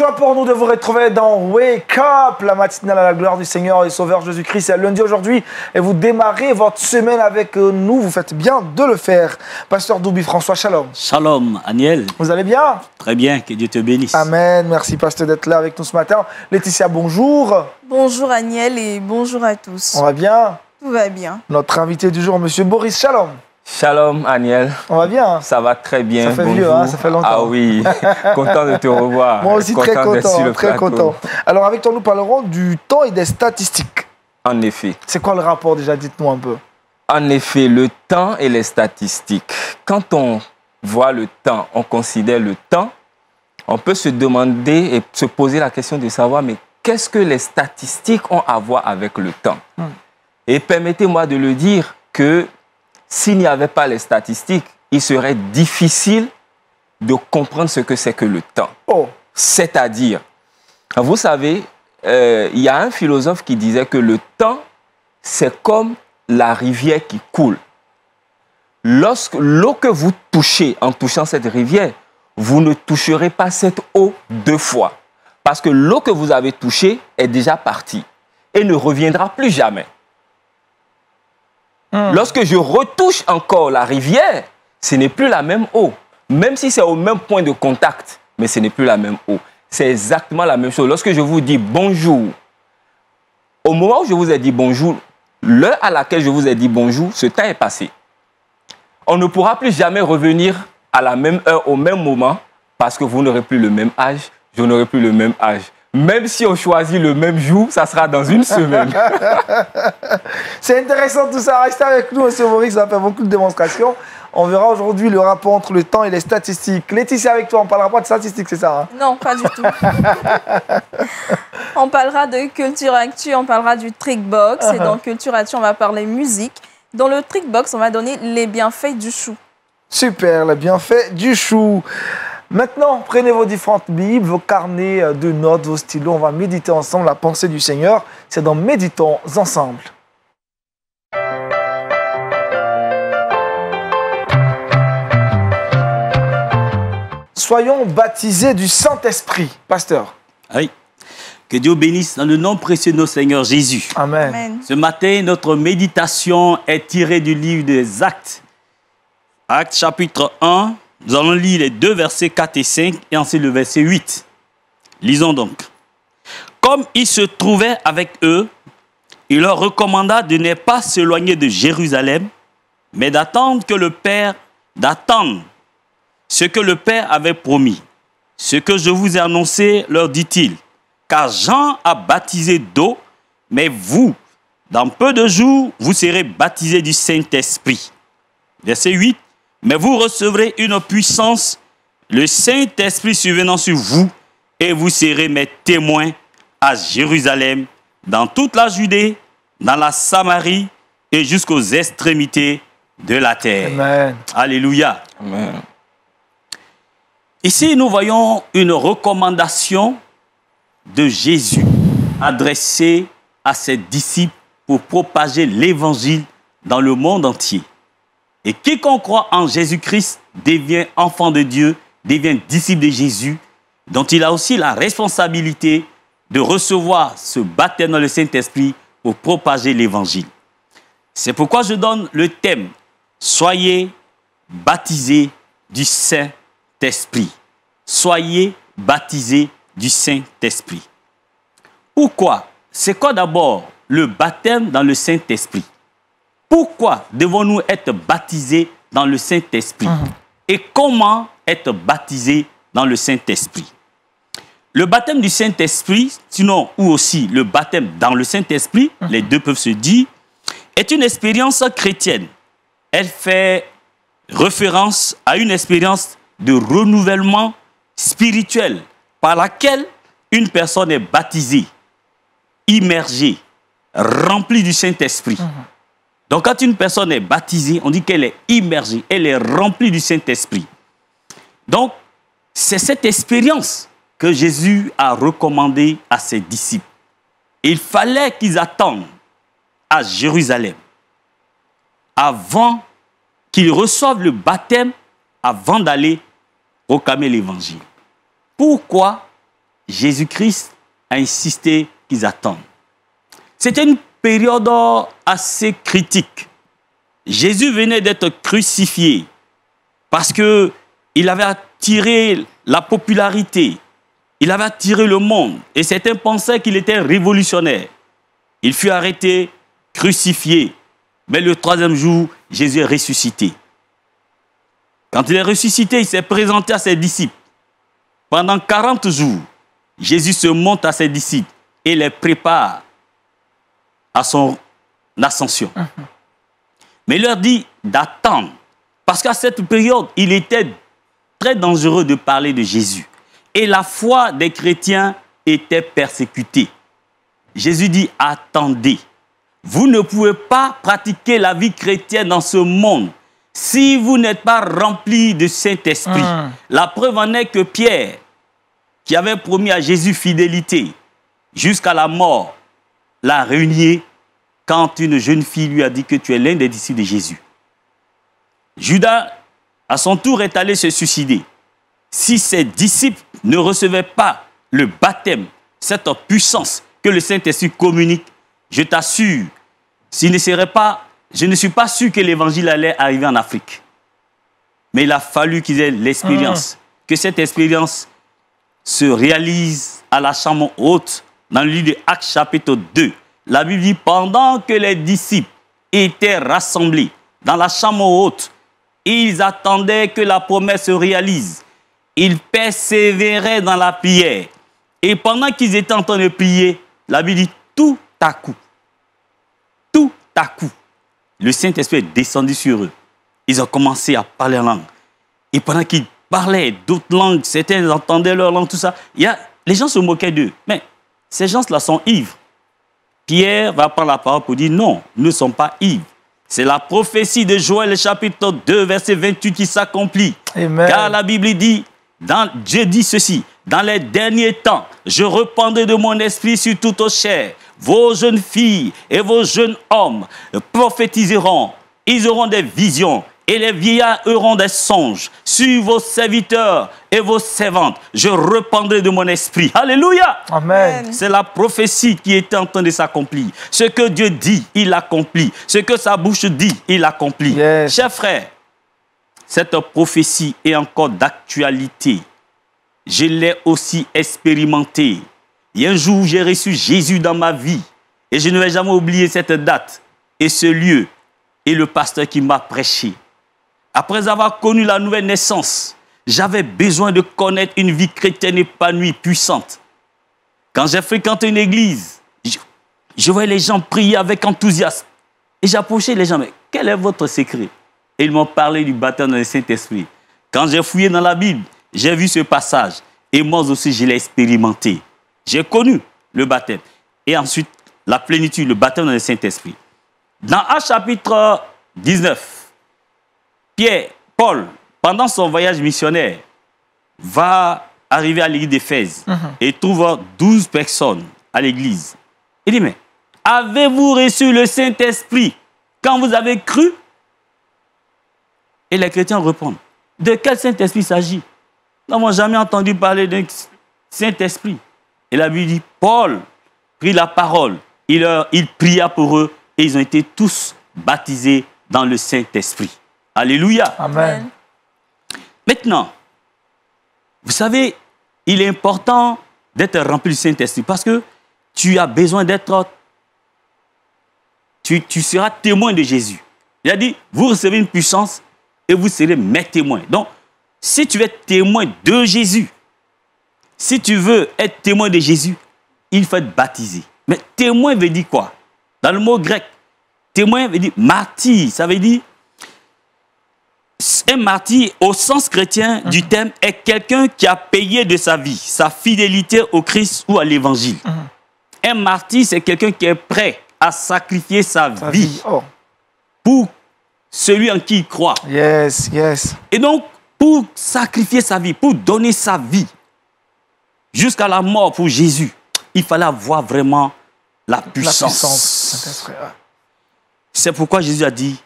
joie pour nous de vous retrouver dans Wake Up, la matinale à la gloire du Seigneur et Sauveur Jésus-Christ. C'est lundi aujourd'hui et vous démarrez votre semaine avec nous. Vous faites bien de le faire. Pasteur Doubi François, shalom. Shalom, Aniel. Vous allez bien? Très bien, que Dieu te bénisse. Amen. Merci, Pasteur, d'être là avec nous ce matin. Laetitia, bonjour. Bonjour, Aniel, et bonjour à tous. On va bien? Tout va bien. Notre invité du jour, Monsieur Boris, shalom. Shalom, Aniel. On va bien? Ça va très bien. Ça fait bonjour. vieux, hein, ça fait longtemps. Ah oui, content de te revoir. Moi aussi, très content, très plateau. content. Alors, avec toi, nous parlerons du temps et des statistiques. En effet. C'est quoi le rapport déjà? Dites-nous un peu. En effet, le temps et les statistiques. Quand on voit le temps, on considère le temps, on peut se demander et se poser la question de savoir, mais qu'est-ce que les statistiques ont à voir avec le temps? Et permettez-moi de le dire que s'il n'y avait pas les statistiques, il serait difficile de comprendre ce que c'est que le temps. Oh. C'est-à-dire, vous savez, il y a un philosophe qui disait que le temps, c'est comme la rivière qui coule. Lorsque l'eau que vous touchez en touchant cette rivière, vous ne toucherez pas cette eau deux fois. Parce que l'eau que vous avez touchée est déjà partie et ne reviendra plus jamais. Lorsque je retouche encore la rivière, ce n'est plus la même eau. Même si c'est au même point de contact, mais ce n'est plus la même eau. C'est exactement la même chose. Lorsque je vous dis bonjour, au moment où je vous ai dit bonjour, l'heure à laquelle je vous ai dit bonjour, ce temps est passé. On ne pourra plus jamais revenir à la même heure, au même moment, parce que vous n'aurez plus le même âge, je n'aurai plus le même âge. Même si on choisit le même jour, ça sera dans une semaine. C'est intéressant tout ça. Restez avec nous, M. Maurice, ça fait beaucoup de démonstrations. On verra aujourd'hui le rapport entre le temps et les statistiques. Laetitia, avec toi, on ne parlera pas de statistiques, c'est ça, hein? Non, pas du tout. On parlera de Culture Actu, on parlera du Trickbox. Et dans Culture Actu, on va parler musique. Dans le Trickbox, on va donner les bienfaits du chou. Super, les bienfaits du chou. Maintenant, prenez vos différentes Bibles, vos carnets de notes, vos stylos. On va méditer ensemble la pensée du Seigneur. C'est dans Méditons ensemble. Soyons baptisés du Saint-Esprit. Pasteur. Oui. Que Dieu bénisse dans le nom précieux de notre Seigneur Jésus. Amen. Amen. Ce matin, notre méditation est tirée du livre des Actes. Actes chapitre 1. Nous allons lire les 2 versets 4 et 5 et ensuite le verset 8. Lisons donc. Comme il se trouvait avec eux, il leur recommanda de ne pas s'éloigner de Jérusalem, mais d'attendre ce que le Père avait promis. Ce que je vous ai annoncé, leur dit-il, car Jean a baptisé d'eau, mais vous, dans peu de jours, vous serez baptisés du Saint-Esprit. Verset 8. Mais vous recevrez une puissance, le Saint-Esprit survenant sur vous, et vous serez mes témoins à Jérusalem, dans toute la Judée, dans la Samarie et jusqu'aux extrémités de la terre. Amen. Alléluia. Amen. Ici, nous voyons une recommandation de Jésus adressée à ses disciples pour propager l'évangile dans le monde entier. Et quiconque croit en Jésus-Christ devient enfant de Dieu, devient disciple de Jésus, dont il a aussi la responsabilité de recevoir ce baptême dans le Saint-Esprit pour propager l'évangile. C'est pourquoi je donne le thème « Soyez baptisés du Saint-Esprit ». Soyez baptisés du Saint-Esprit. Pourquoi? C'est quoi d'abord le baptême dans le Saint-Esprit? Pourquoi devons-nous être baptisés dans le Saint-Esprit? Et comment être baptisés dans le Saint-Esprit? Le baptême du Saint-Esprit, sinon ou aussi le baptême dans le Saint-Esprit, les deux peuvent se dire, est une expérience chrétienne. Elle fait référence à une expérience de renouvellement spirituel par laquelle une personne est baptisée, immergée, remplie du Saint-Esprit. Donc, quand une personne est baptisée, on dit qu'elle est immergée, elle est remplie du Saint-Esprit. Donc, c'est cette expérience que Jésus a recommandée à ses disciples. Il fallait qu'ils attendent à Jérusalem avant qu'ils reçoivent le baptême, avant d'aller proclamer l'évangile. Pourquoi Jésus-Christ a insisté qu'ils attendent. C'était une période assez critique. Jésus venait d'être crucifié parce qu'il avait attiré la popularité, il avait attiré le monde et certains pensaient qu'il était révolutionnaire. Il fut arrêté, crucifié, mais le troisième jour, Jésus est ressuscité. Quand il est ressuscité, il s'est présenté à ses disciples. Pendant 40 jours, Jésus se montre à ses disciples et les prépare à son ascension. Mais il leur dit d'attendre. Parce qu'à cette période, il était très dangereux de parler de Jésus. Et la foi des chrétiens était persécutée. Jésus dit, attendez. Vous ne pouvez pas pratiquer la vie chrétienne dans ce monde si vous n'êtes pas rempli de Saint-Esprit. La preuve en est que Pierre, qui avait promis à Jésus fidélité jusqu'à la mort, l'a renié quand une jeune fille lui a dit que tu es l'un des disciples de Jésus. Judas, à son tour, est allé se suicider. Si ses disciples ne recevaient pas le baptême, cette puissance que le Saint-Esprit communique, je t'assure, je ne suis pas sûr que l'évangile allait arriver en Afrique. Mais il a fallu qu'ils aient l'expérience, que cette expérience se réalise à la chambre haute, dans le livre de Actes chapitre 2. La Bible dit, pendant que les disciples étaient rassemblés dans la chambre haute, ils attendaient que la promesse se réalise. Ils persévéraient dans la prière. Et pendant qu'ils étaient en train de prier, la Bible dit, tout à coup, le Saint-Esprit est descendu sur eux. Ils ont commencé à parler en langue. Et pendant qu'ils parlaient d'autres langues, certains entendaient leur langue, tout ça, les gens se moquaient d'eux. Mais ces gens-là sont ivres. Pierre va prendre la parole pour dire, non, nous ne sommes pas ivres. C'est la prophétie de Joël, chapitre 2, verset 28 qui s'accomplit. Car la Bible dit, Dieu dit ceci, dans les derniers temps, je répandrai de mon esprit sur toute chair. Vos jeunes filles et vos jeunes hommes prophétiseront. Ils auront des visions et les vieillards auront des songes. Sur vos serviteurs et vos servantes, je répandrai de mon esprit. Alléluia. Amen. C'est la prophétie qui était en train de s'accomplir. Ce que Dieu dit, il l'accomplit. Ce que sa bouche dit, il l'accomplit. Yes. Chers frères, cette prophétie est encore d'actualité. Je l'ai aussi expérimentée. Il y a un jour où j'ai reçu Jésus dans ma vie et je ne vais jamais oublier cette date et ce lieu et le pasteur qui m'a prêché. Après avoir connu la nouvelle naissance, j'avais besoin de connaître une vie chrétienne épanouie, puissante. Quand j'ai fréquenté une église, je voyais les gens prier avec enthousiasme. Et j'approchais les gens, mais quel est votre secret? Et ils m'ont parlé du baptême dans le Saint-Esprit. Quand j'ai fouillé dans la Bible, j'ai vu ce passage. Et moi aussi, je l'ai expérimenté. J'ai connu le baptême. Et ensuite, la plénitude, le baptême dans le Saint-Esprit. Dans Actes chapitre 19, Paul, pendant son voyage missionnaire, va arriver à l'église d'Éphèse et trouve 12 personnes à l'église. Il dit, mais avez-vous reçu le Saint-Esprit quand vous avez cru? Et les chrétiens répondent, de quel Saint-Esprit s'agit? Nous n'avons jamais entendu parler d'un Saint-Esprit. Et la Bible dit, Paul prit la parole, il pria pour eux et ils ont été tous baptisés dans le Saint-Esprit. Alléluia. Amen. Maintenant, vous savez, il est important d'être rempli du Saint-Esprit parce que tu as besoin d'être... Tu seras témoin de Jésus. Il a dit, vous recevez une puissance et vous serez mes témoins. Donc, si tu veux être témoin de Jésus, si tu veux être témoin de Jésus, il faut être baptisé. Mais témoin veut dire quoi? Dans le mot grec, témoin veut dire martyr. Ça veut dire, un martyr au sens chrétien du terme est quelqu'un qui a payé de sa vie, sa fidélité au Christ ou à l'évangile. Un martyr, c'est quelqu'un qui est prêt à sacrifier sa vie pour celui en qui il croit. Yes, yes. Et donc, pour sacrifier sa vie, pour donner sa vie jusqu'à la mort pour Jésus, il fallait avoir vraiment la puissance. C'est pourquoi Jésus a dit,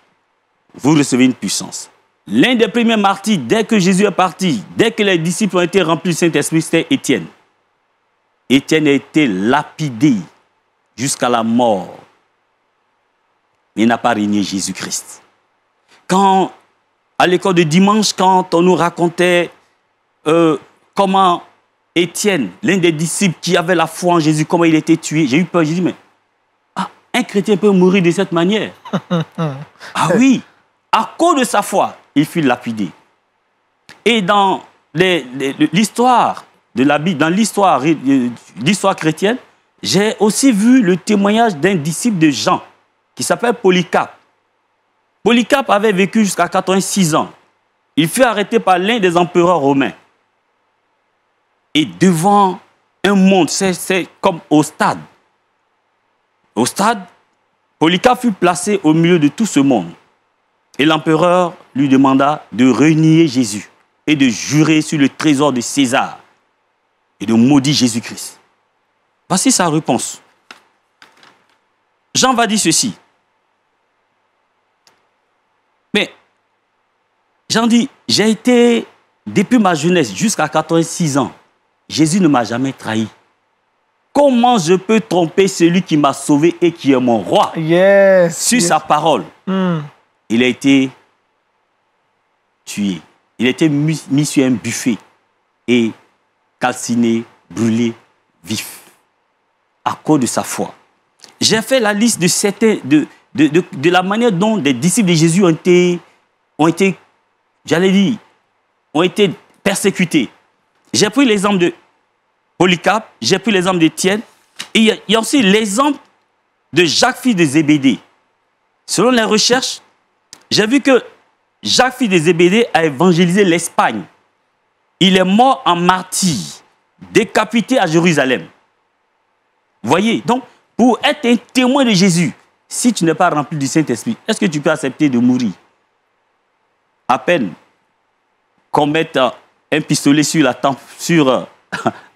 vous recevez une puissance. L'un des premiers martyrs, dès que Jésus est parti, dès que les disciples ont été remplis du Saint-Esprit, c'était Étienne. Étienne a été lapidé jusqu'à la mort. Mais il n'a pas régné Jésus-Christ. Quand, à l'école de dimanche, quand on nous racontait comment Étienne, l'un des disciples qui avait la foi en Jésus, comment il était tué, j'ai eu peur. J'ai dit, mais un chrétien peut mourir de cette manière. Ah oui, à cause de sa foi, il fut lapidé. Et dans l'histoire de la Bible, dans l'histoire chrétienne, j'ai aussi vu le témoignage d'un disciple de Jean qui s'appelle Polycarpe. Polycarpe avait vécu jusqu'à 86 ans. Il fut arrêté par l'un des empereurs romains. Et devant un monde, c'est comme au stade. Au stade, Polycarpe fut placé au milieu de tout ce monde. Et l'empereur lui demanda de renier Jésus et de jurer sur le trésor de César et de maudire Jésus-Christ. Voici sa réponse. Jean va dire ceci. Mais Jean dit, j'ai été, depuis ma jeunesse jusqu'à 86 ans, Jésus ne m'a jamais trahi. Comment je peux tromper celui qui m'a sauvé et qui est mon roi? Sur sa parole, il a été tué. Il a été mis sur un buffet et calciné, brûlé, vif, à cause de sa foi. J'ai fait la liste de la manière dont des disciples de Jésus ont été persécutés. J'ai pris l'exemple de Polycarpe, j'ai pris l'exemple d'Étienne, et il y a aussi l'exemple de Jacques, fils de Zébédée. Selon les recherches, j'ai vu que Jacques, fils de Zébédée, a évangélisé l'Espagne. Il est mort en martyr, décapité à Jérusalem. Voyez, donc, pour être un témoin de Jésus, si tu n'es pas rempli du Saint-Esprit, est-ce que tu peux accepter de mourir? À peine qu'on mette un pistolet sur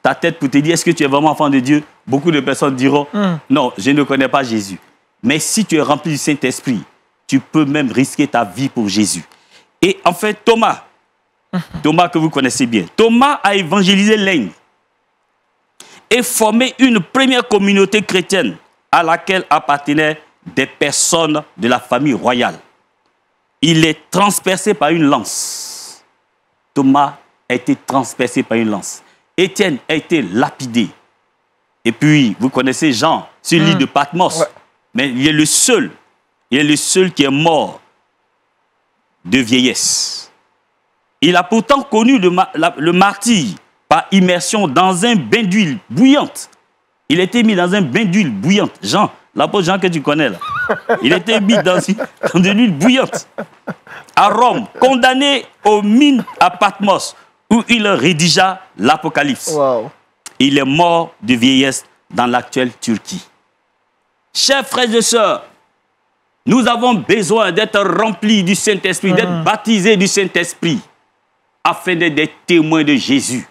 ta tête pour te dire, est-ce que tu es vraiment enfant de Dieu? Beaucoup de personnes diront, non, je ne connais pas Jésus. Mais si tu es rempli du Saint-Esprit, tu peux même risquer ta vie pour Jésus. Et en fait, Thomas que vous connaissez bien, Thomas a évangélisé l'Inde et formé une première communauté chrétienne à laquelle appartenaient des personnes de la famille royale. Il est transpercé par une lance. Thomas a été transpercé par une lance. Étienne a été lapidé. Et puis, vous connaissez Jean sur l'île de Patmos. Ouais. Mais il est le seul qui est mort de vieillesse. Il a pourtant connu le martyre par immersion dans un bain d'huile bouillante. Il a été mis dans un bain d'huile bouillante. Jean, l'apôtre Jean que tu connais là. Il a été mis dans de l'huile bouillante. À Rome, condamné aux mines à Patmos, où il rédigea l'Apocalypse. Wow. Il est mort de vieillesse dans l'actuelle Turquie. Chers frères et sœurs, nous avons besoin d'être remplis du Saint-Esprit, d'être baptisés du Saint-Esprit, afin d'être des témoins de Jésus.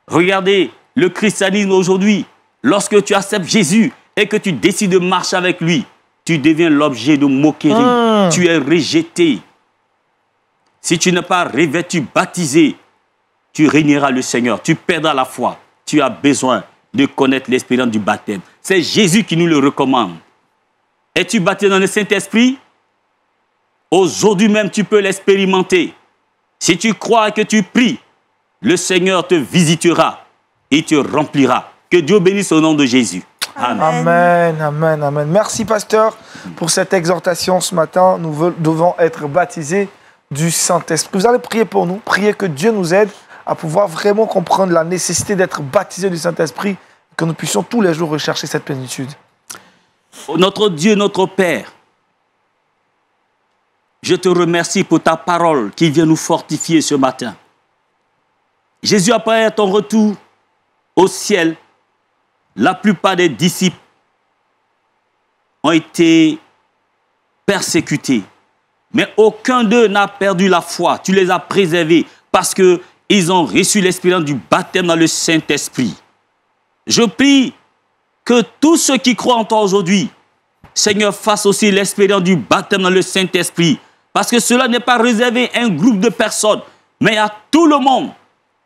Regardez le christianisme aujourd'hui. Lorsque tu acceptes Jésus et que tu décides de marcher avec lui, tu deviens l'objet de moquerie. Tu es rejeté. Si tu n'es pas revêtu, baptisé, tu régneras le Seigneur. Tu perdras la foi. Tu as besoin de connaître l'expérience du baptême. C'est Jésus qui nous le recommande. Es-tu baptisé dans le Saint-Esprit? Aujourd'hui même, tu peux l'expérimenter. Si tu crois que tu pries, le Seigneur te visitera et te remplira. Que Dieu bénisse au nom de Jésus. Amen. Amen, amen, amen. Merci, pasteur, pour cette exhortation ce matin. Nous devons être baptisés du Saint-Esprit. Vous allez prier pour nous. Priez que Dieu nous aide à pouvoir vraiment comprendre la nécessité d'être baptisés du Saint-Esprit, que nous puissions tous les jours rechercher cette plénitude. Notre Dieu, notre Père, je te remercie pour ta parole qui vient nous fortifier ce matin. Jésus, après ton retour au ciel, la plupart des disciples ont été persécutés. Mais aucun d'eux n'a perdu la foi. Tu les as préservés parce qu'ils ont reçu l'expérience du baptême dans le Saint-Esprit. Je prie que tous ceux qui croient en toi aujourd'hui, Seigneur, fassent aussi l'expérience du baptême dans le Saint-Esprit. Parce que cela n'est pas réservé à un groupe de personnes, mais à tout le monde.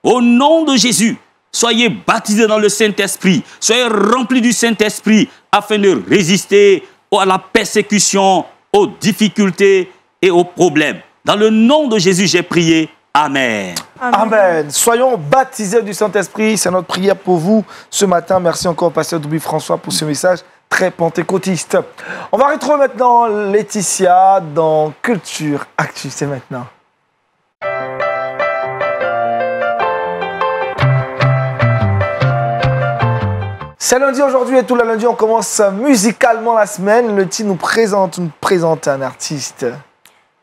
Au nom de Jésus, soyez baptisés dans le Saint-Esprit, soyez remplis du Saint-Esprit afin de résister à la persécution, aux difficultés et aux problèmes. Dans le nom de Jésus, j'ai prié. Amen. Amen. Soyons baptisés du Saint-Esprit. C'est notre prière pour vous ce matin. Merci encore, Pasteur Doubi François, pour ce message très pentecôtiste. On va retrouver maintenant Laetitia dans Culture Actu. C'est maintenant. C'est lundi aujourd'hui et tout le lundi, on commence musicalement la semaine. Le nous présente un artiste.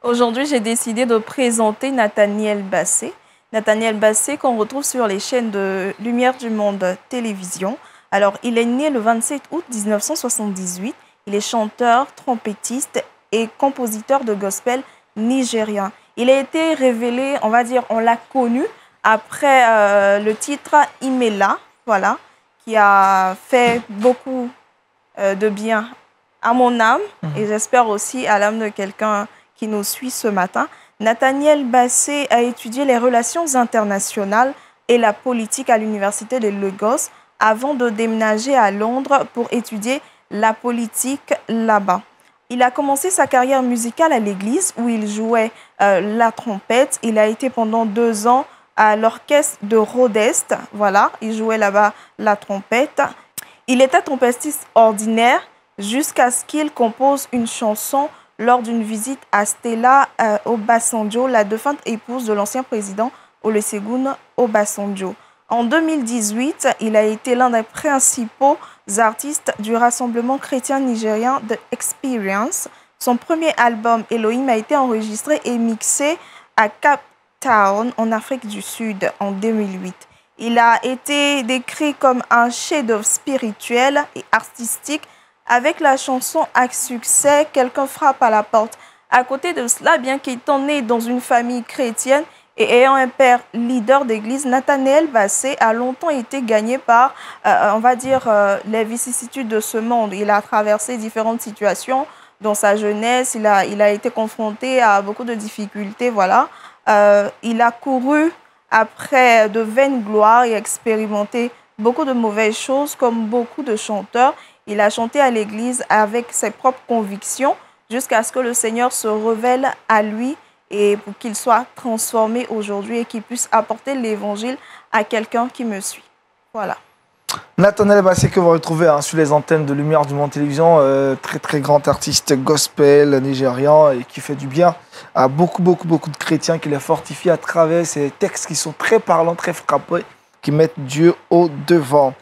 Aujourd'hui, j'ai décidé de présenter Nathaniel Bassé. Nathaniel Bassé qu'on retrouve sur les chaînes de Lumière du Monde Télévision. Alors, il est né le 27 août 1978. Il est chanteur, trompettiste et compositeur de gospel nigérien. Il a été révélé, on va dire, on l'a connu après le titre Imela, voilà, qui a fait beaucoup de bien à mon âme et j'espère aussi à l'âme de quelqu'un qui nous suit ce matin. Nathaniel Bassé a étudié les relations internationales et la politique à l'université de Lagos avant de déménager à Londres pour étudier la politique là-bas. Il a commencé sa carrière musicale à l'église où il jouait la trompette. Il a été pendant 2 ans à l'orchestre de Rhodes. Voilà, il jouait là-bas la trompette. Il était trompettiste ordinaire jusqu'à ce qu'il compose une chanson lors d'une visite à Stella Obasanjo, la défunte épouse de l'ancien président Olusegun Obasanjo. En 2018, il a été l'un des principaux artistes du rassemblement chrétien nigérien The Experience. Son premier album, Elohim, a été enregistré et mixé à Cape Town, en Afrique du Sud, en 2008. Il a été décrit comme un chef-d'œuvre spirituel et artistique avec la chanson à succès « Quelqu'un frappe à la porte ». À côté de cela, bien qu'étant né dans une famille chrétienne et ayant un père leader d'église, Nathaniel Bassé a longtemps été gagné par, on va dire, les vicissitudes de ce monde. Il a traversé différentes situations dans sa jeunesse, il a été confronté à beaucoup de difficultés, voilà. Il a couru après de vaines gloires et expérimenté beaucoup de mauvaises choses comme beaucoup de chanteurs. Il a chanté à l'église avec ses propres convictions jusqu'à ce que le Seigneur se révèle à lui et pour qu'il soit transformé aujourd'hui et qu'il puisse apporter l'évangile à quelqu'un qui me suit. Voilà. Nathaniel Bassé que vous retrouvez sur les antennes de Lumière du Monde Télévision, très très grand artiste gospel nigérian et qui fait du bien à beaucoup de chrétiens, qui les fortifie à travers ces textes qui sont très parlants, très frappants, qui mettent Dieu au devant.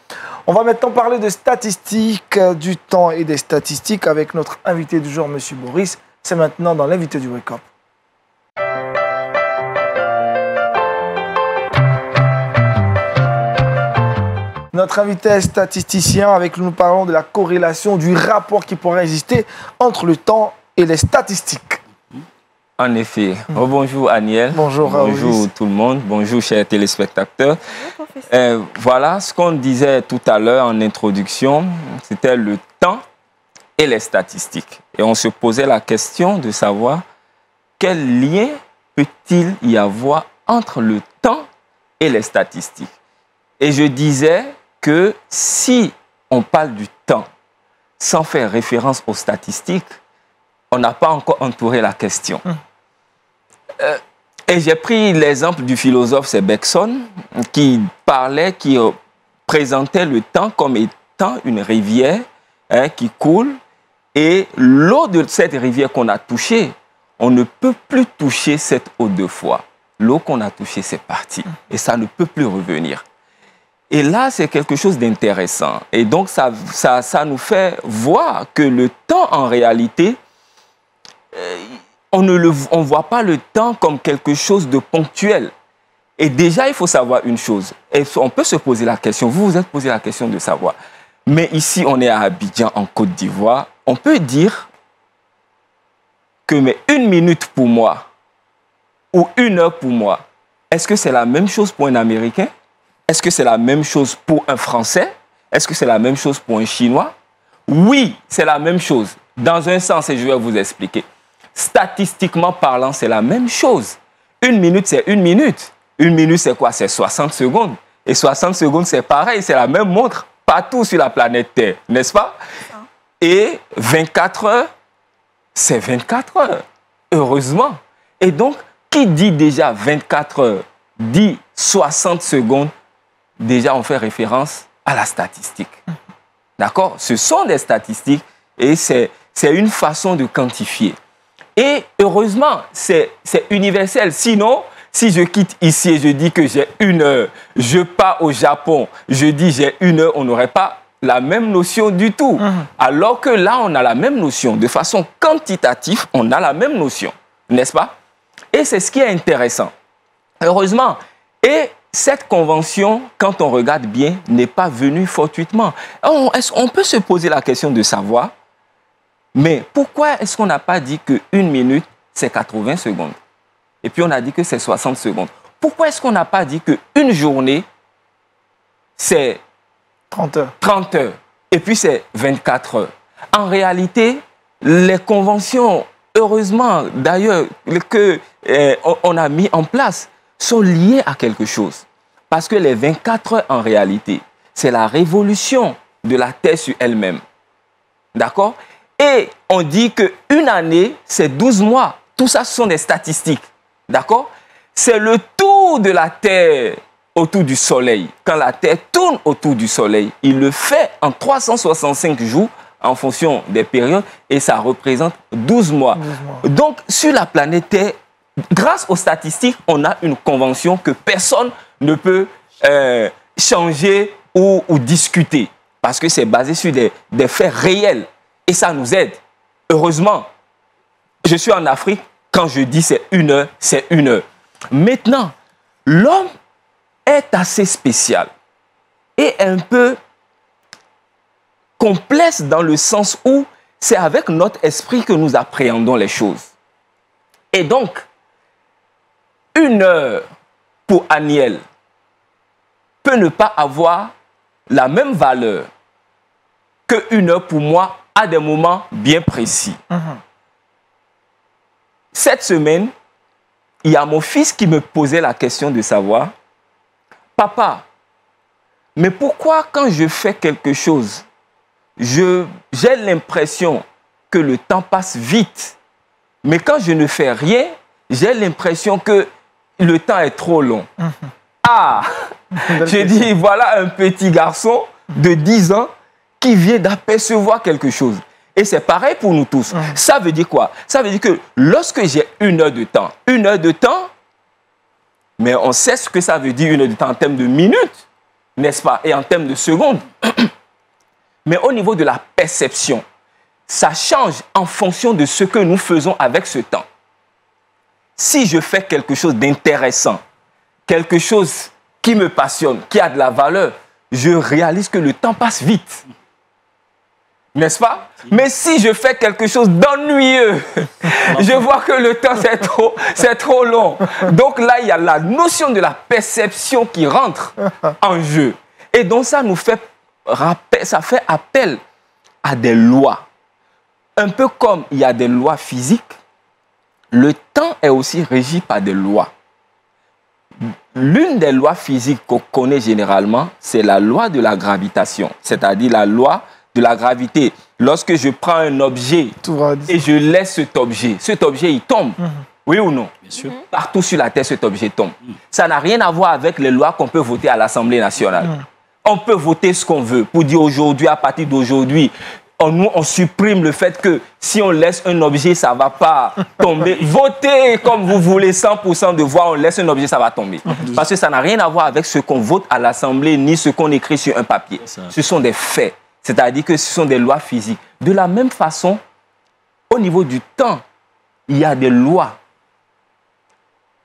On va maintenant parler de statistiques, du temps et des statistiques avec notre invité du jour, M. Boris. C'est maintenant dans l'invité du Wake Up. Notre invité est statisticien. Avec nous parlons de la corrélation, du rapport qui pourrait exister entre le temps et les statistiques. En effet. Bonjour Aniel. Bonjour tout le monde. Bonjour chers téléspectateurs. Voilà ce qu'on disait tout à l'heure en introduction. C'était le temps et les statistiques. Et on se posait la question de savoir quel lien peut-il y avoir entre le temps et les statistiques. Et je disais que si on parle du temps sans faire référence aux statistiques, on n'a pas encore entouré la question. Et j'ai pris l'exemple du philosophe, c'est Bergson, qui présentait le temps comme étant une rivière qui coule. Et l'eau de cette rivière qu'on a touchée, on ne peut plus toucher cette eau 2 fois. L'eau qu'on a touchée, c'est parti. Et ça ne peut plus revenir. Et là, c'est quelque chose d'intéressant. Et donc, ça nous fait voir que le temps, en réalité, on ne voit pas le temps comme quelque chose de ponctuel. Et déjà, il faut savoir une chose. Et on peut se poser la question, vous vous êtes posé la question de savoir. Mais ici, on est à Abidjan, en Côte d'Ivoire. On peut dire que 1 minute pour moi ou 1 heure pour moi, est-ce que c'est la même chose pour un Américain? Est-ce que c'est la même chose pour un Français? Est-ce que c'est la même chose pour un Chinois? Oui, c'est la même chose. Dans un sens, et je vais vous expliquer. Statistiquement parlant, c'est la même chose. 1 minute, c'est 1 minute. 1 minute, c'est quoi? C'est 60 secondes. Et 60 secondes, c'est pareil, c'est la même montre partout sur la planète Terre, n'est-ce pas? Et 24 heures, c'est 24 heures, heureusement. Et donc, qui dit déjà 24 heures, dit 60 secondes, déjà on fait référence à la statistique. D'accord? Ce sont des statistiques et c'est une façon de quantifier. Et heureusement, c'est universel. Sinon, si je quitte ici et je dis que j'ai 1 heure, je pars au Japon, je dis j'ai 1 heure, on n'aurait pas la même notion du tout. Alors que là, on a la même notion. De façon quantitative, on a la même notion. N'est-ce pas? Et c'est ce qui est intéressant. Heureusement. Et cette convention, quand on regarde bien, n'est pas venue fortuitement. On peut se poser la question de savoir, mais pourquoi est-ce qu'on n'a pas dit que 1 minute, c'est 80 secondes? Et puis on a dit que c'est 60 secondes. Pourquoi est-ce qu'on n'a pas dit qu'une journée, c'est 30 heures. 30 heures. Et puis c'est 24 heures. En réalité, les conventions, heureusement d'ailleurs, qu'on a mis en place, sont liées à quelque chose. Parce que les 24 heures, en réalité, c'est la révolution de la Terre sur elle-même. D'accord? Et on dit qu'une année, c'est 12 mois. Tout ça, ce sont des statistiques. D'accord? C'est le tour de la Terre autour du Soleil. Quand la Terre tourne autour du Soleil, il le fait en 365 jours en fonction des périodes et ça représente 12 mois. 12 mois. Donc, sur la planète Terre, grâce aux statistiques, on a une convention que personne ne peut changer ou discuter parce que c'est basé sur des faits réels et ça nous aide. Heureusement, je suis en Afrique, quand je dis c'est 1 heure, c'est 1 heure. Maintenant, l'homme est assez spécial et un peu complexe dans le sens où c'est avec notre esprit que nous appréhendons les choses. Et donc, 1 heure pour Aniel peut ne pas avoir la même valeur que 1 heure pour moi à des moments bien précis. Cette semaine, il y a mon fils qui me posait la question de savoir, papa, mais pourquoi quand je fais quelque chose, j'ai l'impression que le temps passe vite, mais quand je ne fais rien, j'ai l'impression que le temps est trop long. Ah, je dis, voilà un petit garçon de 10 ans qui vient d'apercevoir quelque chose. Et c'est pareil pour nous tous. Ça veut dire quoi? Ça veut dire que lorsque j'ai 1 heure de temps, 1 heure de temps, mais on sait ce que ça veut dire 1 heure de temps en termes de minutes, n'est-ce pas? Et en termes de secondes. Mais au niveau de la perception, ça change en fonction de ce que nous faisons avec ce temps. Si je fais quelque chose d'intéressant, quelque chose qui me passionne, qui a de la valeur, je réalise que le temps passe vite. N'est-ce pas? Mais si je fais quelque chose d'ennuyeux, je vois que le temps c'est trop long. Donc là, il y a la notion de la perception qui rentre en jeu. Et donc ça nous fait ça fait appel à des lois. Un peu comme il y a des lois physiques, le temps est aussi régi par des lois. L'une des lois physiques qu'on connaît généralement, c'est la loi de la gravitation, c'est-à-dire la loi de la gravité. Lorsque je prends un objet et je laisse cet objet, il tombe. Oui ou non? Bien sûr. Partout sur la Terre, cet objet tombe. Ça n'a rien à voir avec les lois qu'on peut voter à l'Assemblée nationale. On peut voter ce qu'on veut pour dire aujourd'hui, à partir d'aujourd'hui, on supprime le fait que si on laisse un objet, ça ne va pas tomber. Votez comme vous voulez, 100% de voix, on laisse un objet, ça va tomber. Parce que ça n'a rien à voir avec ce qu'on vote à l'Assemblée, ni ce qu'on écrit sur un papier. Ce sont des faits. C'est-à-dire que ce sont des lois physiques. De la même façon, au niveau du temps, il y a des lois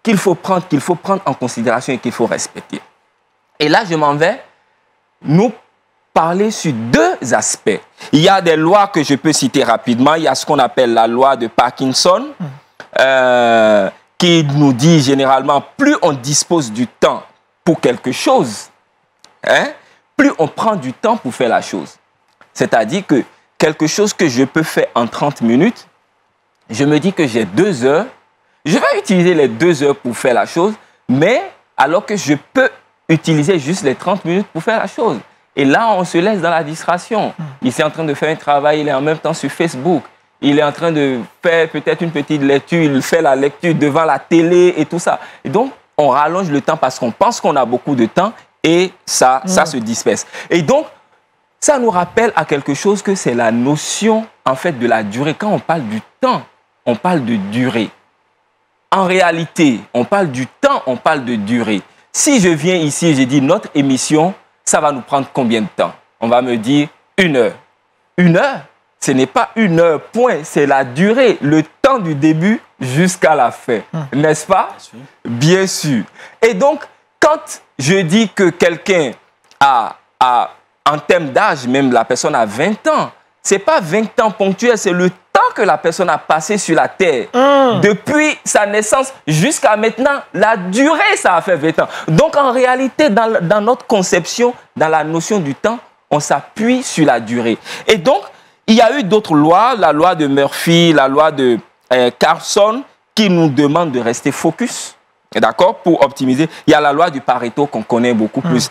qu'il faut prendre en considération et qu'il faut respecter. Et là, je m'en vais nous parler sur 2 aspects. Il y a des lois que je peux citer rapidement. Il y a ce qu'on appelle la loi de Parkinson, qui nous dit généralement, plus on dispose du temps pour quelque chose, plus on prend du temps pour faire la chose. C'est-à-dire que quelque chose que je peux faire en 30 minutes, je me dis que j'ai 2 heures, je vais utiliser les 2 heures pour faire la chose, mais alors que je peux utiliser juste les 30 minutes pour faire la chose. Et là, on se laisse dans la distraction. Il est en train de faire un travail, il est en même temps sur Facebook. Il est en train de faire peut-être une petite lecture, il fait la lecture devant la télé et tout ça. Et donc, on rallonge le temps parce qu'on pense qu'on a beaucoup de temps et ça se disperse. Et donc, ça nous rappelle à quelque chose que c'est la notion, en fait, de la durée. Quand on parle du temps, on parle de durée. En réalité, on parle du temps, on parle de durée. Si je viens ici et je dis notre émission, ça va nous prendre combien de temps? On va me dire 1 heure. 1 heure, ce n'est pas 1 heure, point. C'est la durée, le temps du début jusqu'à la fin. N'est-ce pas? Bien sûr. Et donc, quand je dis que quelqu'un a, en termes d'âge, même la personne a 20 ans, ce n'est pas 20 ans ponctuels, c'est le temps que la personne a passé sur la terre. Depuis sa naissance jusqu'à maintenant, la durée, ça a fait 20 ans. Donc, en réalité, dans notre conception, dans la notion du temps, on s'appuie sur la durée. Et donc, il y a eu d'autres lois, la loi de Murphy, la loi de Carlson, qui nous demandent de rester focus, d'accord, pour optimiser. Il y a la loi du Pareto qu'on connaît beaucoup plus,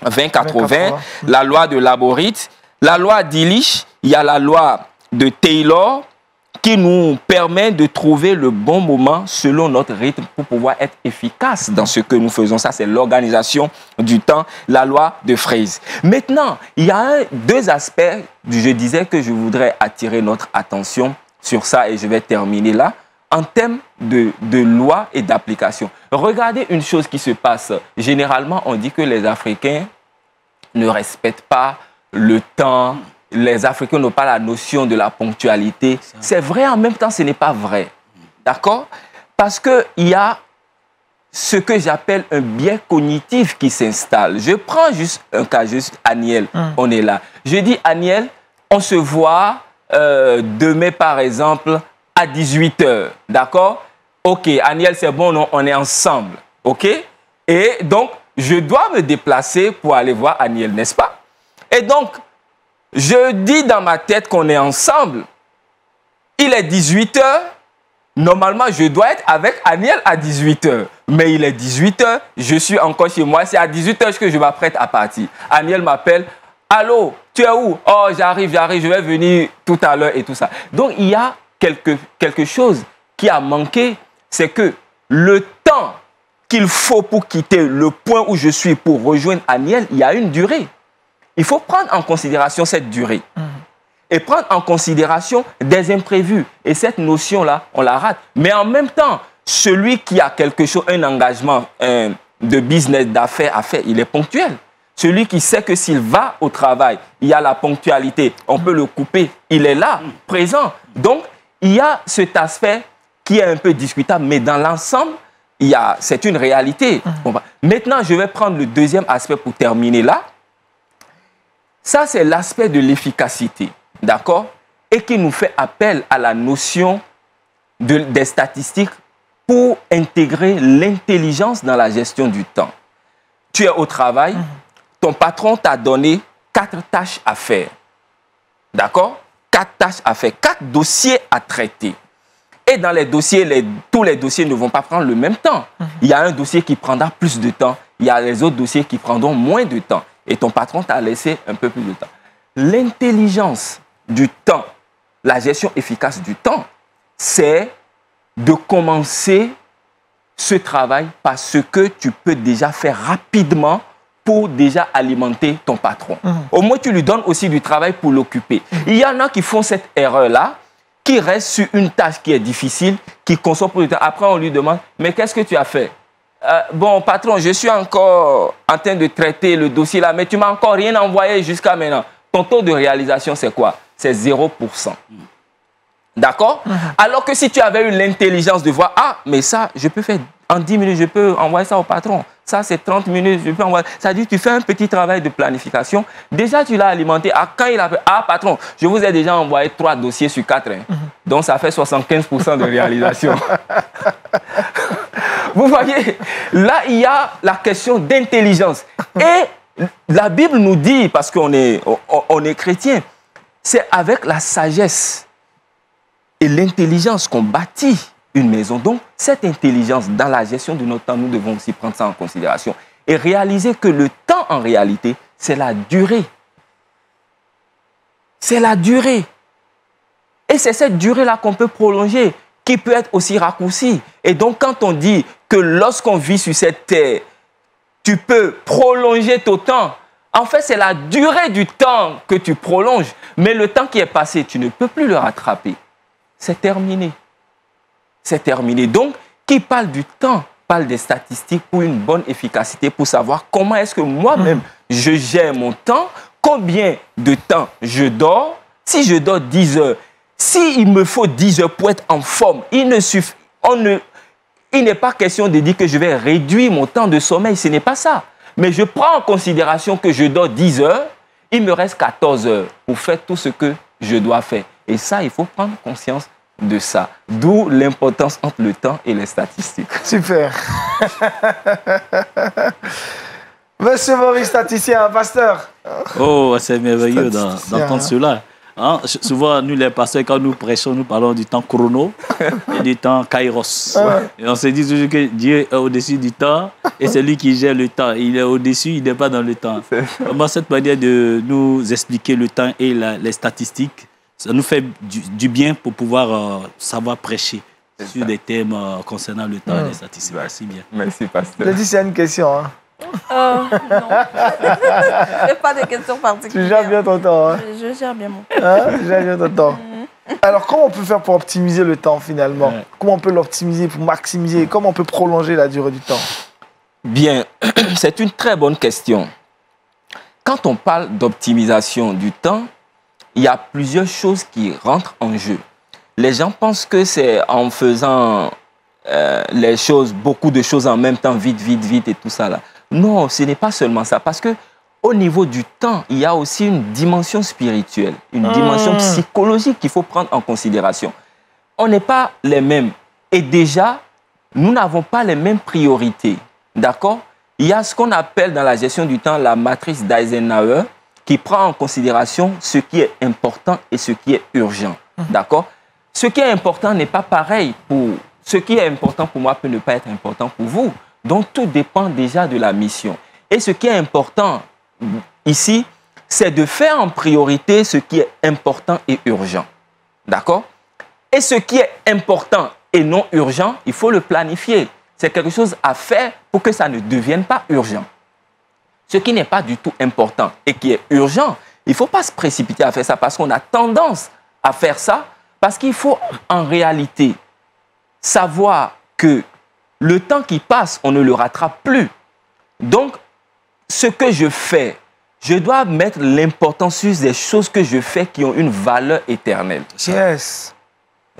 20-80, la loi de Laborit, la loi d'Illich, il y a la loi de Taylor qui nous permet de trouver le bon moment selon notre rythme pour pouvoir être efficace dans ce que nous faisons. Ça, c'est l'organisation du temps, la loi de Fraser. Maintenant, il y a deux aspects, je disais que je voudrais attirer notre attention sur ça et je vais terminer là, en termes de loi et d'application. Regardez une chose qui se passe. Généralement, on dit que les Africains ne respectent pas le temps. Les Africains n'ont pas la notion de la ponctualité. C'est vrai, en même temps, ce n'est pas vrai. D'accord? Parce qu'il y a ce que j'appelle un biais cognitif qui s'installe. Je prends juste un cas, juste Aniel, on est là. Je dis, Aniel, on se voit demain, par exemple, à 18h. D'accord? OK, Aniel, c'est bon, non, on est ensemble. OK? Et donc, je dois me déplacer pour aller voir Aniel, n'est-ce pas? Et donc, je dis dans ma tête qu'on est ensemble. Il est 18h. Normalement, je dois être avec Aniel à 18h. Mais il est 18h. Je suis encore chez moi. C'est à 18h que je m'apprête à partir. Aniel m'appelle. Allô, tu es où? Oh, j'arrive. Je vais venir tout à l'heure et tout ça. Donc, il y a quelque chose qui a manqué. C'est que le temps qu'il faut pour quitter le point où je suis pour rejoindre Aniel, il y a une durée. Il faut prendre en considération cette durée et prendre en considération des imprévus. Et cette notion-là, on la rate. Mais en même temps, celui qui a quelque chose, un engagement de business, d'affaires à faire, il est ponctuel. Celui qui sait que s'il va au travail, il y a la ponctualité, on peut le couper, il est là, présent. Donc, il y a cet aspect qui est un peu discutable, mais dans l'ensemble, c'est une réalité. Maintenant, je vais prendre le deuxième aspect pour terminer là. Ça, c'est l'aspect de l'efficacité, d'accord? Et qui nous fait appel à la notion des statistiques pour intégrer l'intelligence dans la gestion du temps. Tu es au travail, ton patron t'a donné 4 tâches à faire, d'accord? 4 tâches à faire, 4 dossiers à traiter. Et dans les dossiers, tous les dossiers ne vont pas prendre le même temps. Il y a un dossier qui prendra plus de temps, il y a les autres dossiers qui prendront moins de temps. Et ton patron t'a laissé un peu plus de temps. L'intelligence du temps, la gestion efficace du temps, c'est de commencer ce travail par ce que tu peux déjà faire rapidement pour déjà alimenter ton patron. Au moins, tu lui donnes aussi du travail pour l'occuper. Il y en a qui font cette erreur-là, qui restent sur une tâche qui est difficile, qui consomme plus de temps. Après, on lui demande, mais qu'est-ce que tu as fait? Bon, patron, je suis encore en train de traiter le dossier là, mais tu m'as encore rien envoyé jusqu'à maintenant. Ton taux de réalisation, c'est quoi? C'est 0%. D'accord? Alors que si tu avais eu l'intelligence de voir, ah, mais ça, je peux faire en 10 minutes, je peux envoyer ça au patron. Ça, c'est 30 minutes, je peux envoyer. Ça dit, tu fais un petit travail de planification. Déjà, tu l'as alimenté. Ah, quand il a fait, ah, patron, je vous ai déjà envoyé 3 dossiers sur 4. Hein. Donc, ça fait 75% de réalisation. Vous voyez, là, il y a la question d'intelligence. Et la Bible nous dit, parce qu'on est chrétien, c'est avec la sagesse et l'intelligence qu'on bâtit une maison. Donc, cette intelligence dans la gestion de notre temps, nous devons aussi prendre ça en considération. et réaliser que le temps, en réalité, c'est la durée. C'est la durée. Et c'est cette durée-là qu'on peut prolonger, qui peut être aussi raccourcie. Et donc, quand on dit que lorsqu'on vit sur cette terre, tu peux prolonger ton temps, en fait, c'est la durée du temps que tu prolonges. Mais le temps qui est passé, tu ne peux plus le rattraper. C'est terminé. C'est terminé. Donc, qui parle du temps, parle des statistiques pour une bonne efficacité, pour savoir comment est-ce que moi-même, je gère mon temps, combien de temps je dors. Si je dors 10 heures, s'il me faut 10 heures pour être en forme, il n'est pas question de dire que je vais réduire mon temps de sommeil, ce n'est pas ça. Mais je prends en considération que je dors 10 heures, il me reste 14 heures pour faire tout ce que je dois faire. Et ça, il faut prendre conscience de ça. D'où l'importance entre le temps et les statistiques. Super. Monsieur Maurice, statisticien, pasteur. Oh, c'est merveilleux d'entendre cela. Hein? Souvent, nous les pasteurs, quand nous prêchons, nous parlons du temps chrono et du temps kairos. Et on se dit toujours que Dieu est au-dessus du temps et c'est lui qui gère le temps. Il est au-dessus, il n'est pas dans le temps. Moi, cette manière de nous expliquer le temps et les statistiques, ça nous fait du bien pour pouvoir savoir prêcher sur des thèmes concernant le temps et les statistiques. Merci bien. Merci, pasteur. Je dis c'est une question. Hein. Non. Je n'ai pas de questions particulières. Tu gères bien ton temps. Hein? Je gère bien mon temps. Hein? Tu gères bien ton temps. Alors, comment on peut faire pour optimiser le temps finalement? Comment on peut l'optimiser pour maximiser? Comment on peut prolonger la durée du temps? Bien, c'est une très bonne question. Quand on parle d'optimisation du temps, il y a plusieurs choses qui rentrent en jeu. Les gens pensent que c'est en faisant les choses, beaucoup de choses en même temps, vite, vite, vite et tout ça là. Non, ce n'est pas seulement ça. Parce que au niveau du temps, il y a aussi une dimension spirituelle, une dimension psychologique qu'il faut prendre en considération. On n'est pas les mêmes. Et déjà, nous n'avons pas les mêmes priorités. D'accord? Il y a ce qu'on appelle dans la gestion du temps la matrice d'Eisenhower qui prend en considération ce qui est important et ce qui est urgent. D'accord? Ce qui est important n'est pas pareil pour... Ce qui est important pour moi peut ne pas être important pour vous. Donc, tout dépend déjà de la mission. Et ce qui est important ici, c'est de faire en priorité ce qui est important et urgent. D'accord? Et ce qui est important et non urgent, il faut le planifier. C'est quelque chose à faire pour que ça ne devienne pas urgent. Ce qui n'est pas du tout important et qui est urgent, il ne faut pas se précipiter à faire ça parce qu'on a tendance à faire ça parce qu'il faut en réalité savoir que le temps qui passe, on ne le rattrape plus. Donc, ce que je fais, je dois mettre l'importance sur des choses que je fais qui ont une valeur éternelle. Yes.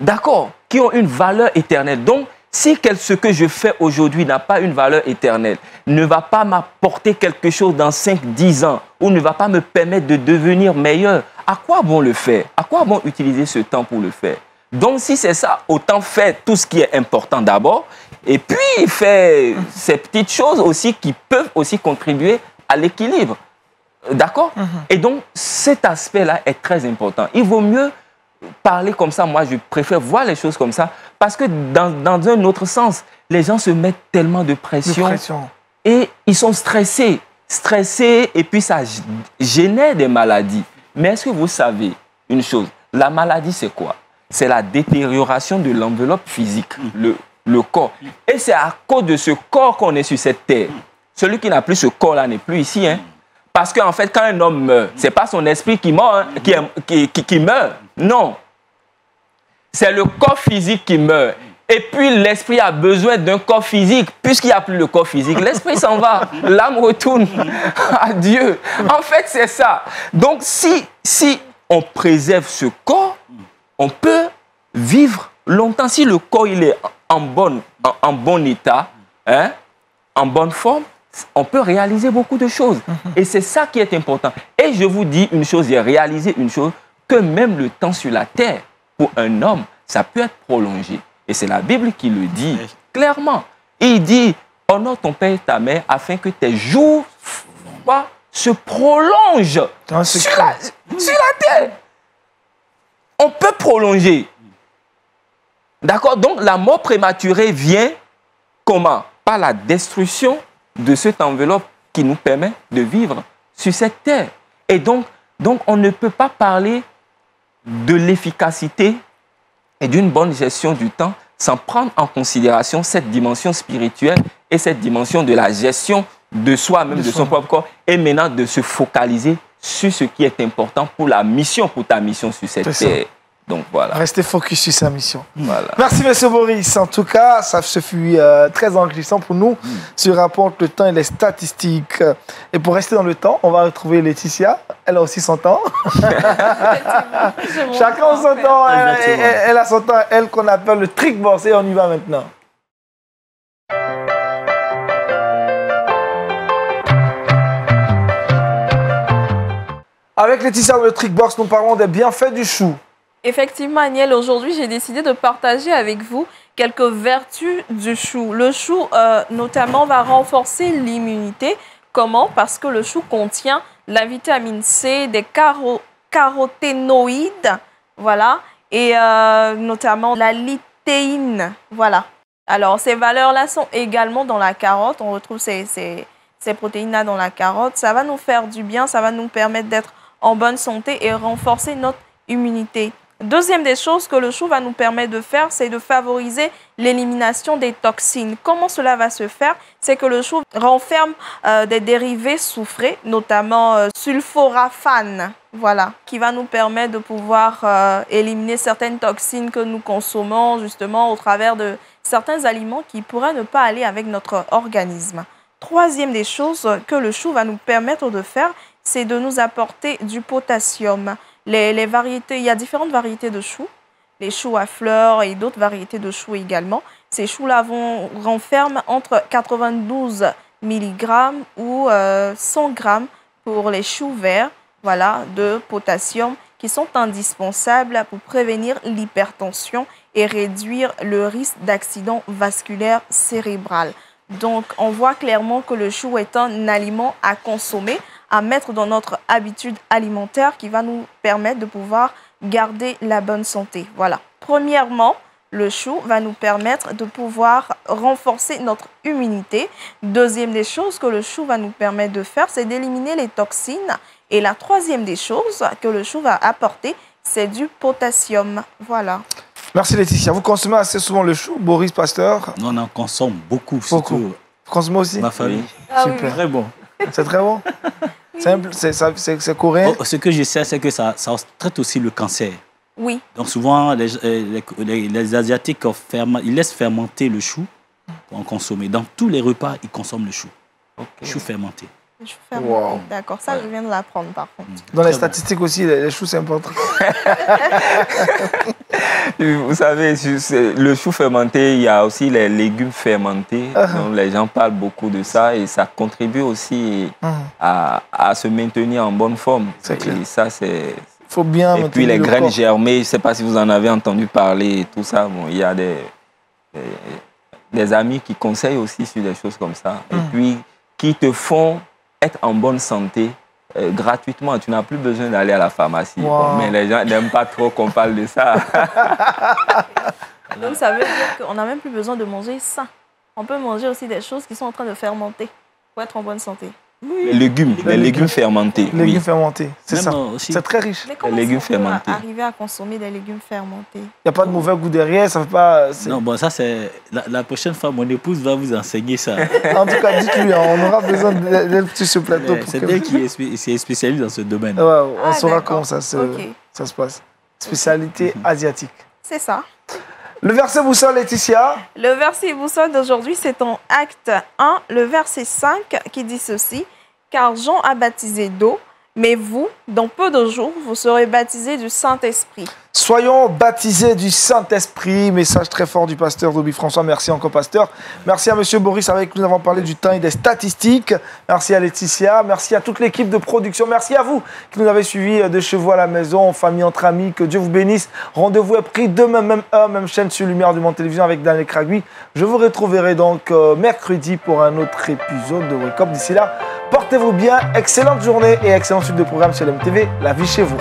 D'accord? Qui ont une valeur éternelle. Donc, si ce que je fais aujourd'hui n'a pas une valeur éternelle, ne va pas m'apporter quelque chose dans 5-10 ans, ou ne va pas me permettre de devenir meilleur, à quoi bon le faire? À quoi bon utiliser ce temps pour le faire? Donc, si c'est ça, autant faire tout ce qui est important d'abord, et puis faire ces petites choses aussi qui peuvent aussi contribuer à l'équilibre. D'accord? Et donc, cet aspect-là est très important. Il vaut mieux parler comme ça. Moi, je préfère voir les choses comme ça, parce que dans un autre sens, les gens se mettent tellement de pression. Et ils sont stressés, et puis ça génère des maladies. Mais est-ce que vous savez une chose? La maladie, c'est quoi? C'est la détérioration de l'enveloppe physique, le corps. Et c'est à cause de ce corps qu'on est sur cette terre. Celui qui n'a plus ce corps-là n'est plus ici. Hein. Parce qu'en fait, quand un homme meurt, ce n'est pas son esprit qui meurt, qui meurt. Non. C'est le corps physique qui meurt. Et puis l'esprit a besoin d'un corps physique. Puisqu'il n'y a plus le corps physique, l'esprit s'en va. L'âme retourne à Dieu. En fait, c'est ça. Donc, si on préserve ce corps, on peut vivre longtemps. Si le corps il est en bon état, hein, en bonne forme, on peut réaliser beaucoup de choses. Et c'est ça qui est important. Et je vous dis une chose, j'ai réalisé une chose, que même le temps sur la terre, pour un homme, ça peut être prolongé. Et c'est la Bible qui le dit clairement. Il dit, honore ton père et ta mère afin que tes jours se prolongent sur la terre. On peut prolonger. D'accord? Donc, la mort prématurée vient comment? Par la destruction de cette enveloppe qui nous permet de vivre sur cette terre. Et donc on ne peut pas parler de l'efficacité et d'une bonne gestion du temps sans prendre en considération cette dimension spirituelle et cette dimension de la gestion de soi-même, de son propre corps, et maintenant de se focaliser sur ce qui est important pour la mission, pour ta mission sur cette terre. Donc voilà. Restez focus sur sa mission. Voilà. Merci, M. Boris. En tout cas, ça fut très enrichissant pour nous. Ce rapport, le temps et les statistiques. Et pour rester dans le temps, on va retrouver Laetitia. Elle a aussi son temps. Chacun a son temps. Elle a son temps, elle, qu'on appelle le trick box. Et on y va maintenant. Avec Laetitia dans le trick box, nous parlons des bienfaits du chou. Effectivement, Agnel, aujourd'hui, j'ai décidé de partager avec vous quelques vertus du chou. Le chou, notamment, va renforcer l'immunité. Comment? Parce que le chou contient la vitamine C, des caroténoïdes, voilà, et notamment la lithéine, voilà. Alors, ces valeurs-là sont également dans la carotte. On retrouve ces protéines-là dans la carotte. Ça va nous faire du bien, ça va nous permettre d'être en bonne santé et renforcer notre immunité. Deuxième des choses que le chou va nous permettre de faire, c'est de favoriser l'élimination des toxines. Comment cela va se faire? C'est que le chou renferme des dérivés soufrés, notamment sulforaphane, voilà, qui va nous permettre de pouvoir éliminer certaines toxines que nous consommons justement au travers de certains aliments qui pourraient ne pas aller avec notre organisme. Troisième des choses que le chou va nous permettre de faire, c'est de nous apporter du potassium. Les variétés, il y a différentes variétés de choux, les choux à fleurs et d'autres variétés de choux également. Ces choux-là renferment entre 92 mg ou 100 g pour les choux verts, voilà, de potassium qui sont indispensables pour prévenir l'hypertension et réduire le risque d'accident vasculaire cérébral. Donc, on voit clairement que le chou est un aliment à consommer, à mettre dans notre habitude alimentaire qui va nous permettre de pouvoir garder la bonne santé. Voilà. Premièrement, le chou va nous permettre de pouvoir renforcer notre immunité. Deuxième des choses que le chou va nous permettre de faire, c'est d'éliminer les toxines. Et la troisième des choses que le chou va apporter, c'est du potassium. Voilà. Merci Laetitia. Vous consommez assez souvent le chou, Boris, pasteur? On en consomme beaucoup. Beaucoup. Vous consommez aussi? Ma famille. Ah, super. Oui. Très bon. C'est très bon? Simple, c'est coréen? Ce que je sais, c'est que ça traite aussi le cancer. Oui. Donc souvent, les Asiatiques, ils laissent fermenter le chou pour en consommer. Dans tous les repas, ils consomment le chou. Okay. Chou fermenté. Le chou fermenté, wow. D'accord. Ça, je viens de l'apprendre par contre. Dans les statistiques aussi, les choux, c'est important. Vous savez, le chou fermenté, il y a aussi les légumes fermentés. Donc les gens parlent beaucoup de ça et ça contribue aussi à se maintenir en bonne forme. Et ça, c'est... Faut bien et puis les graines germées, je ne sais pas si vous en avez entendu parler et tout ça. Bon, il y a des amis qui conseillent aussi sur des choses comme ça. Et puis, qui te font être en bonne santé gratuitement. Tu n'as plus besoin d'aller à la pharmacie. Wow. Mais les gens n'aiment pas trop qu'on parle de ça. Donc, ça veut dire qu'on n'a même plus besoin de manger sain. On peut manger aussi des choses qui sont en train de fermenter pour être en bonne santé. Les légumes fermentés. Les légumes fermentés, c'est ça. C'est très riche. Mais comment les légumes on peut fermentés. arriver à consommer des légumes fermentés? Il n'y a pas de mauvais goût derrière, ça ne fait pas... Non, bon, ça c'est... La prochaine fois, mon épouse va vous enseigner ça. En tout cas, dites-lui, on aura besoin d'elle sur ce plateau. C'est elle qui est spécialiste dans ce domaine. Ouais, on saura comment ça se passe. Spécialité asiatique. C'est ça. Le verset boussole, Laetitia. Le verset boussole d'aujourd'hui, c'est en Acte 1, le verset 5, qui dit ceci. Car Jean a baptisé d'eau, mais vous, dans peu de jours, vous serez baptisés du Saint-Esprit. Soyons baptisés du Saint-Esprit. Message très fort du pasteur Dobi François. Merci encore, pasteur. Merci à monsieur Boris avec qui nous avons parlé du temps et des statistiques. Merci à Laetitia. Merci à toute l'équipe de production. Merci à vous qui nous avez suivis de chez vous à la maison, en famille, entre amis. Que Dieu vous bénisse. Rendez-vous est pris demain, même heure, même chaîne sur Lumière du Monde Télévision avec Daniel Kragui. Je vous retrouverai donc mercredi pour un autre épisode de Wake Up. D'ici là, portez-vous bien. Excellente journée et excellente suite de programme sur LMTV. La vie chez vous.